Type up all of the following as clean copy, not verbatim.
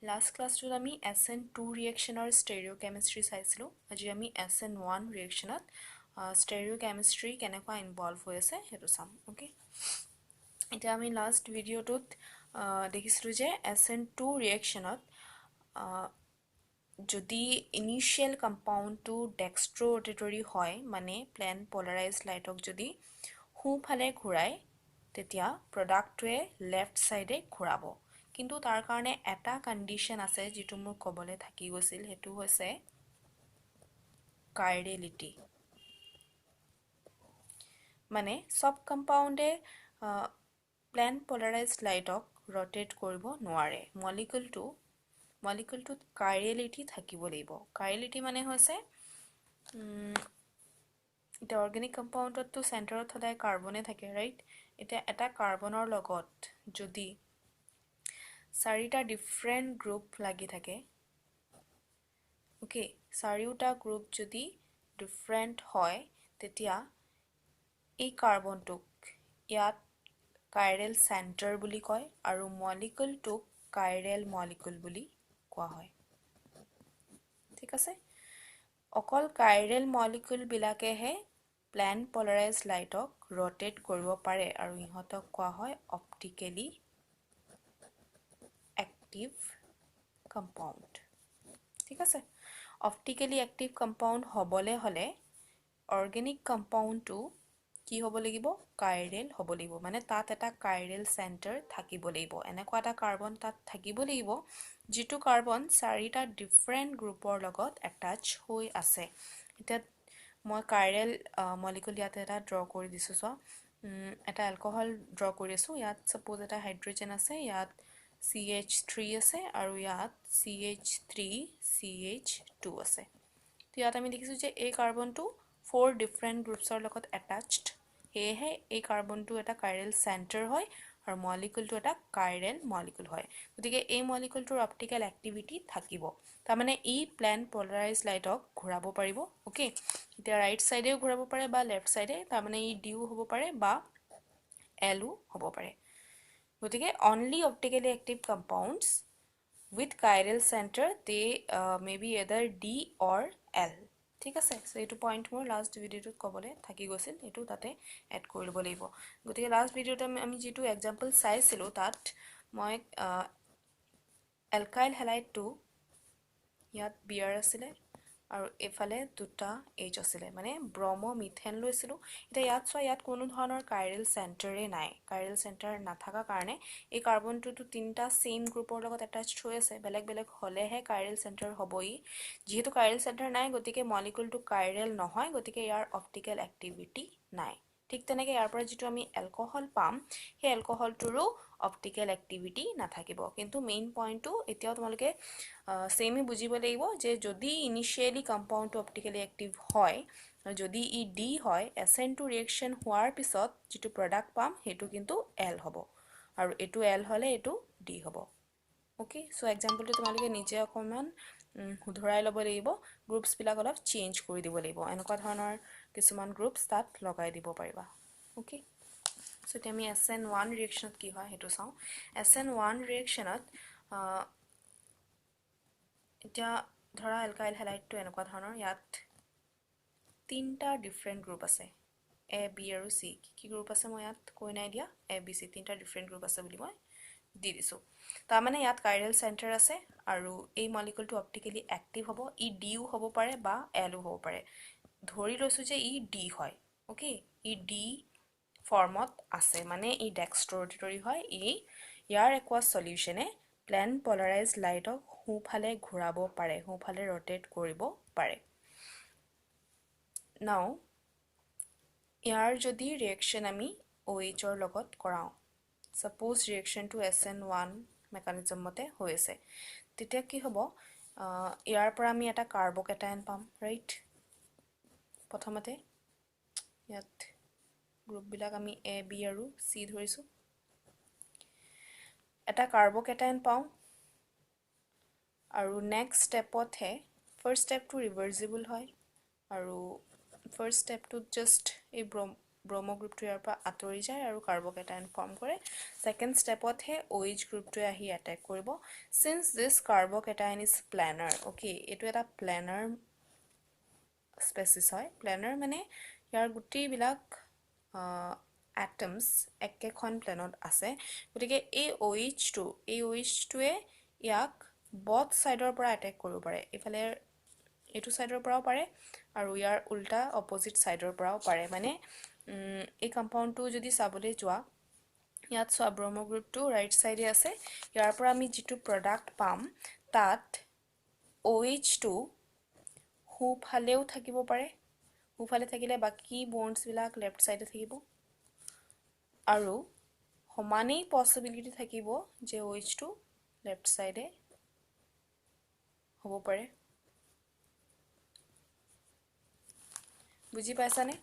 Last class to আমি SN2 reaction or stereochemistry চাইছিলো আজি আমি SN1 reaction stereochemistry কেনেকুৱা ইনভলভ হৈ আছে হেতু চাম ওকে এটা আমি লাষ্ট ভিডিওটোত দেখিছিলো যে SN2 reaction যদি ইনিশিয়াল কম্পাউন্ডটো ডেক্সট্ৰো ৰটেটৰি হয় মানে প্লেন পলাৰাইজড লাইটক যদি সোঁফালে ঘূৰাই তেতিয়া প্ৰডাক্টটোৱে লেফট সাইডে ঘূৰাব কিন্তু তাৰ কাৰণে এটা কন্ডিশন আছে যেটো মোৰ কবলে থাকি গৈছিল হেতু হৈছে কাইৰেলিটি মানে সব কম্পাউন্ডে প্লেন পলাৰাইজড লাইটক ৰটেট কৰিব নোৱাৰে মলিকুলটোত কাইৰেলিটি থাকিব লাগিব কাইৰেলিটি মানে হৈছে এটা অৰ্গেনিক কম্পাউন্ডটো সেন্টাৰত সদায় কাৰ্বনে থাকে ৰাইট এটা এটা কাৰ্বনৰ লগত যদি চাৰিটা ডিফাৰেন্ট গ্ৰুপ লাগি থাকে ওকে চাৰিটা গ্ৰুপ যদি ডিফাৰেন্ট হয় তেতিয়া এই কাৰ্বনটোক ইয়াত কাইৰেল সেন্টাৰ বুলি কয় আৰু মলিকুলটোক কাইৰেল মলিকুল বুলি কোৱা হয় ঠিক আছে অকল কাইৰেল মলিকুল বিলাকেহে প্লেন পলাৰাইজড লাইটক ৰটেট কৰিব পাৰে আৰু ইহঁতক কোৱা হয় অপটিকেলি এক্টিভ কম্পাউন্ড ঠিক আছে অপটিকেলি এক্টিভ কম্পাউন্ড হবলে হলে অৰ্গেনিক কম্পাউন্ডটো কি হ'ব লাগিব কাইৰেল হ'ব লাগিব মানে তাত এটা কাইৰেল সেন্টাৰ থাকিব লাগিব এনেকুৱা এটা কাৰ্বন তাত থাকিব লাগিব যেটো কাৰ্বন চাৰিটা ডিফাৰেন্ট গ্ৰুপৰ লগত এটাচ হৈ আছে এটা মই কাইৰেল মলিকুল ইয়াত এটা ড্ৰ কৰি দিছো সো এটা এলকহল ড্ৰ কৰিছো ইয়াত সপোজ এটা হাইড্ৰোজেন আছে ইয়াত CH3 আছে আৰু ইয়াত CH3CH2 আছে তো ইয়াত আমি দেখিছো যে এই কাৰ্বনটো 4 ডিফাৰেন্ট গ্ৰুপছৰ লগত এটাচড হেহে এই কাৰ্বনটো এটা কাইৰেল সেন্টাৰ হয় আৰু মলিকুলটো এটা কাইৰেল মলিকুল হয় গতিকে এই মলিকুলটোৰ অপটিকেল এক্টিভিটি থাকিব তাৰ মানে ই প্লেন পলাৰাইজড লাইটক ঘূৰাব পাৰিব ওকে এতিয়া ৰাইট সাইডেও ঘূৰাব পাৰে বা লেফট সাইডে তাৰ মানে ই ডিও হ'ব পাৰে বা এলও হ'ব পাৰে গতিকে only optically active compounds with chiral center they may be either D or L ঠিক আছে সো এটো পয়েন্ট মোৰ লাষ্ট ভিডিওটোত কবলে থাকি গৈছিল এটো তাতে এড কৰি লব লাগিব গতিকে লাষ্ট ভিডিওতে আমি যেটো एग्जांपल চাইছিলো তাত মই এলকাইল হ্যালাইড 2 ইয়াত বিআৰ আছিলে আৰু এফালে দুটা H আছিলে মানে ব্ৰমো মিথেন লৈছিলো এটা ইয়াত কোনো ধৰণৰ কাইৰেল সেন্টাৰে নাই কাইৰেল সেন্টাৰ নাথাকা কাৰণে এই কাৰ্বনটো তিনটা সেম গ্ৰুপৰ লগত এটাচড হৈ আছে বেলেগ বেলেগ হলেহে কাইৰেল সেন্টাৰ হ'বই যেহেতু কাইৰেল সেন্টাৰ নাই গতিকে মলিকুলটো কাইৰেল নহয় গতিকে ইয়াৰ অপটিকেল এক্টিভিটি নাই ঠিক তেনেকে ইয়াৰ পৰা যেটো আমি এলকহল পাম হে এলকহলটোৰো অপটিকেল এক্টিভিটি নাথাকিব কিন্তু মেইন পইণ্টটো এতিয়াও তোমালোকে সেমই বুজিব লাগিব যে যদি ইনিশিয়ালি কম্পাউন্ডটো অপটিকেলি এক্টিভ হয় যদি ই ডি হয় SN2 ৰিঅ্যাকশন হোৱাৰ পিছত যেটো প্ৰডাক্ট পাম হেতু কিন্তু L হ'ব আৰু এটো L হলে এটো D হ'ব ওকে সো एग्जांपलটো তোমালোকে নিজে অকমান ধৰাই লব লাগিব গ্ৰুপছ বিলাক অলপ চেঞ্জ কৰি দিব লাগিব এনেকুৱা ধৰণৰ কিছুমান গ্ৰুপছ তাত লগাই দিব পাৰিবা ওকে সো এতিয়া আমি SN1 ৰিঅ্যাকশনত কি হয় হেতু চাও SN1 ৰিঅ্যাকশনত এতিয়া ধৰা এলকাইল হ্যালাইডটো এনেকুৱা ধৰণৰ ইয়াত তিনটা ডিফাৰেন্ট গ্ৰুপ আছে A B আৰু C কি গ্ৰুপ আছে মই ইয়াত কৈ নাই দিয়া A B C তিনটা ডিফাৰেন্ট গ্ৰুপ আছে বুলি মই দি দিছো তাৰ মানে ইয়াত কাইৰেল সেন্টাৰ আছে আৰু এই মলিকুলটো অপটিকেলি এক্টিভ হ'ব ই ডিও হ'ব পাৰে বা এলও হ'ব পাৰে ধৰি লৈছো যে ই ডি হয় ওকে ই ডি ফৰ্মত আছে মানে ই ডেক্সট্ৰোৰটেটৰি হয় ইয়াৰ একোয়াস সলিউশনে প্লেন পলাৰাইজড লাইটক সোঁফালে ঘূৰাব পাৰে সোঁফালে ৰটেট কৰিব পাৰে নাও ইয়াৰ যদি ৰিঅ্যাকশন আমি OH ৰ লগত কৰাও suppose reaction to SN1 mechanism মতে হৈ আছে তেতিয়া কি হ'ব ইয়াৰ পৰা আমি এটা কাৰ্বকেটায়ন পাম ৰাইট প্ৰথমতে ইয়াত গ্ৰুপ বিলাক আমি A B আৰু C ধৰিছো এটা কাৰ্বকেটায়ন পাও আৰু নেক্সট স্টেপত হে ফাৰ্স্ট স্টেপ টু ৰিভাৰ্সিবল হয় আৰু ফাৰ্স্ট স্টেপ টু জাস্ট এই ব্ৰ'মো গ্ৰুপটো ইয়াৰ পৰা আঁতৰি যায় আৰু কাৰ্বকেটায়ন ফৰ্ম কৰে সেকেন্ড ষ্টেপতহে OH গ্ৰুপটোৱে আহি এটেক কৰিব since this carbocation is planar okay এটো এটা planar species হয় planar মানে ইয়াৰ গুটিবিলাক atoms একেখন প্লেনত আছে গতিকে এই OH টোৱে ইয়াক both সাইডৰ পৰা এটেক কৰিব পাৰে ইফালে এটো সাইডৰ পৰাও পাৰে আৰু ইয়াৰ উল্টা অপোজিট সাইডৰ পৰাও পাৰে মানে এই কম্পাউণ্ডটো যদি চাবলৈ যোৱা ইয়াত সোৱা ব্ৰহ্ম গ্ৰুপটো ৰাইট সাইডে আছে ইয়াৰ পৰা আমি যেটো প্ৰডাক্ট পাম তাত OH2 হুফালেও থাকিব পাৰে হুফালে থাকিলে বাকি বন্ডছ বিলাক লেফট সাইডে থাকিব আৰু সমানেই পসিবিলিটি থাকিব যে OH2 লেফট সাইডে হ'ব পাৰে বুজি পাইছানে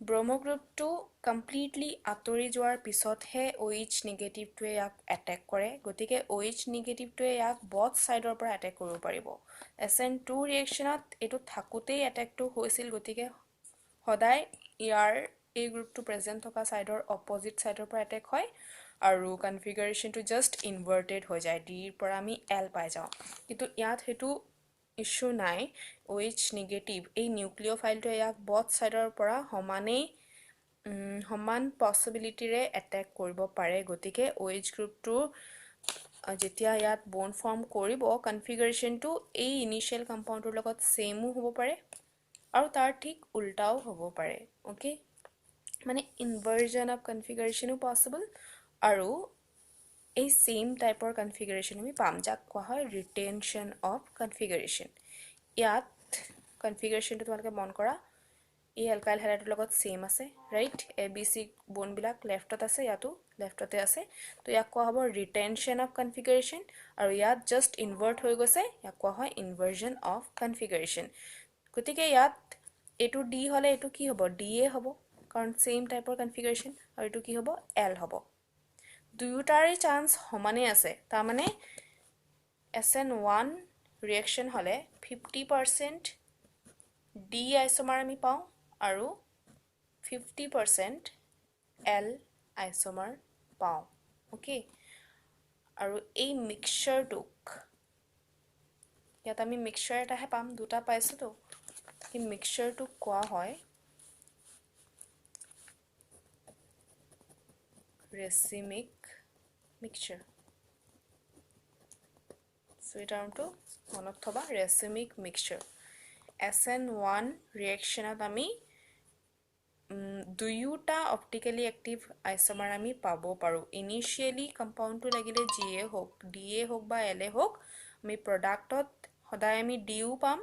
ব্ৰহ্ম গ্ৰুপটো কমপ্লিটলি আতৰি যোৱাৰ পিছতহে OH নিগেটিভটোৱে ইয়াক এটেক কৰে গতিকে OH নিগেটিভটোৱে ইয়াক both সাইডৰ পৰা এটেক কৰিব পাৰিব SN2 ৰিএকচনত এটো থাকুতেই এটেকটো হৈছিল গতিকে সদায় ইয়াৰ এই গ্ৰুপটো প্ৰেজেন্ট থকা সাইডৰ অপোজিট সাইডৰ পৰা এটেক হয় আৰু কনফিগাৰেশনটো জাস্ট ইনভাৰ্টেড হৈ যায় ডি ৰ পৰা আমি L পাই যাওঁ কিন্তু ইয়াত হেতু ইস্যু নাই OH নিগেটিভ এই নিউক্লিওফাইলটো ইয়াক both সাইডৰ পৰা সমান পসিবিলিটিৰে এটেক কৰিব পাৰে গতিকে OH গ্ৰুপটো যেতিয়া ইয়াত বন্ড ফৰ্ম কৰিব কনফিগাৰেশনটো এই ইনিশিয়াল কম্পাউণ্ডৰ লগত সেমও হ'ব পাৰে আৰু তাৰ ঠিক উল্টাও হ'ব পাৰে ওকে মানে ইনভাৰ্জন অফ কনফিগাৰেশনো পসিবল আৰু এই সেম টাইপৰ কনফিগাৰেশন আমি পাম যাক কোৱা হয় ৰিটেনশন অফ কনফিগাৰেশন ইয়াত কনফিগাৰেশনটো তোমালোকে মন কৰা এই এলকাইল হাইড্ৰাইডৰ লগত সেম আছে ৰাইট ABC বন্ড বিলাক লেফটত আছে ইয়াতো লেফটতে আছে তো ইয়াক কোৱা হ'ব ৰিটেনশন অফ কনফিগাৰেশন আৰু ইয়াত জাস্ট ইনভাৰ্ট হৈ গৈছে ইয়াক কোৱা হয় ইনভাৰ্জন অফ কনফিগাৰেশন গতিকে ইয়াত এটো ডি হলে এটো কি হ'ব ডি এ হ'ব কাৰণ সেম টাইপৰ কনফিগাৰেশন আৰু এটো কি হ'ব এল হ'ব দুয়োটাৰে চান্স সমানে আছে তাৰ মানে SN1 ৰিএকচন হলে 50% ডি আইসোমাৰ আমি পাওঁ আৰু 50% L আইসোমাৰ পাওঁ ওকে আৰু এই মিক্সচাৰটোক ইয়াত আমি মিক্সচাৰ এটাহে পাম দুটা পাইছো তো এই মিক্সচাৰটোক কোৱা হয় racemic mixture so এই টাৰ্মটো মনত থবা racemic mixture SN1 ৰিএকচনত আমি দুয়োটা অপটিক্যালি অ্যাক্টিভ আইসোমাৰ আমি পাব পাৰো ইনিশিয়ালি কম্পাউণ্ডটো লাগিলে জিএ হোক ডিএ হোক বা এলএ হোক আমি প্ৰডাক্টত সদায় আমি ডিও পাম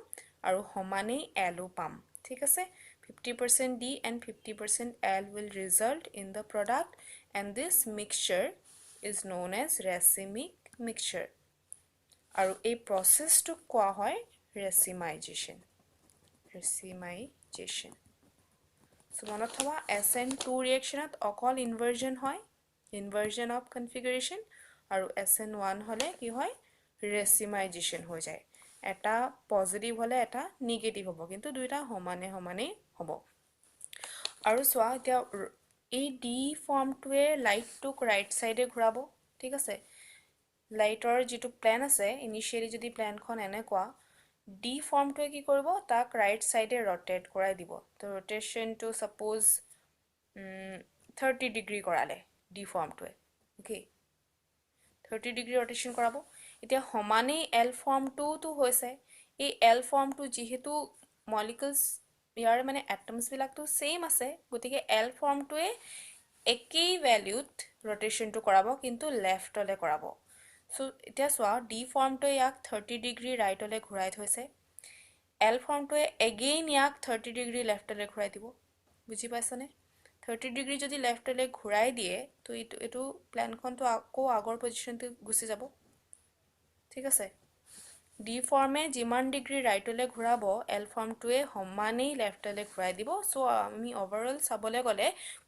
আৰু সমানেই এলও পাম ঠিক আছে 50% D and 50% L will result in the product and this mixture is known as racemic mixture আৰু এই processটো কোৱা হয় racemization so মনত থবা SN2 ৰিএকচনত অকল ইনভাৰ্জন হয় ইনভাৰ্জন অফ কনফিগাৰেশন আৰু SN1 হলে কি হয় racemization হৈ যায় এটা পজিটিভ হলে এটা নেগেটিভ হ'ব কিন্তু দুইটা সমানে হ'ব আৰু সোৱা এতিয়া এই ডি ফৰ্মটোৱে লাইটটোক ৰাইট সাইডে ঘূৰাব ঠিক আছে লাইটৰ যেটো প্লেন আছে ইনিশিয়ালি যদি প্লেনখন এনেকুৱা ডি ফৰ্মটোৱে কি কৰিব তাক ৰাইট সাইডে ৰটেট কৰাই দিব তো ৰটেশনটো সাপোজ 30 ডিগ্ৰী কৰালে ডি ফৰ্মটোৱে ওকে 30 ডিগ্ৰী ৰটেশন কৰাব এতিয়া সমানেই এল ফৰ্মটো হৈছে এই এল ফৰ্মটো যেহেতু মলিকুলছ ইয়াৰ মানে এটমছ বিলাকটো সেম আছে গতিকে এল ফৰ্মটোৱে একেই ভ্যালুত ৰটেশনটো কৰাব কিন্তু লেফটলে কৰাব সো এতিয়া সোৱা ডি ফৰ্মটোৱে ইয়াক 30 ডিগ্ৰী ৰাইটলে ঘূৰাই থৈছে এল ফৰ্মটোৱে এগেইন ইয়াক 30 ডিগ্ৰী লেফটলে ঘূৰাই দিব বুজি পাইছনে 30 ডিগ্ৰী যদি লেফটলে ঘূৰাই দিয়ে তো এটো প্লেনখনটো আকৌ আগৰ পজিশনটো গুছি যাব ঠিক আছে ডি ফৰ্মে যিমান ডিগ্ৰী ৰাইটলে ঘূৰাব এল ফৰ্মটোৱে সমানেই লেফটলে ঘূৰাই দিব সো আমি ওভাৰঅল চাবলে গলে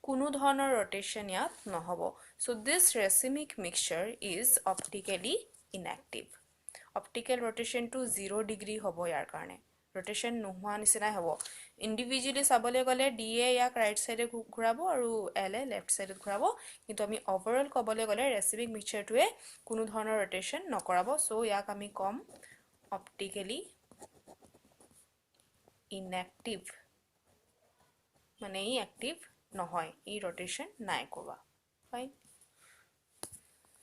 কোনো ধৰণৰ ৰটেশন ইয়াত নহব so this racemic mixture is optically inactive optical rotation to 0 degree হ'ব ইয়াৰ কাৰণে ৰটেশ্যন নোহোৱা নিচিনাই হ'ব ইণ্ডিভিজুৱেলি চাবলৈ গ'লে ডিয়ে ইয়াক ৰাইট ছাইডে ঘূৰাব আৰু এলে লেফ্ট ছাইডত ঘূৰাব কিন্তু আমি অভাৰঅল ক'বলৈ গ'লে ৰেচিভিং মিক্সাৰটোৱে কোনো ধৰণৰ ৰটেশ্যন নকৰাব চ' ইয়াক আমি ক'ম অপ্টিকেলি ইনএক্টিভ মানে ই এক্টিভ নহয় ই ৰটেশ্যন নাই কৰোৱা ফাইন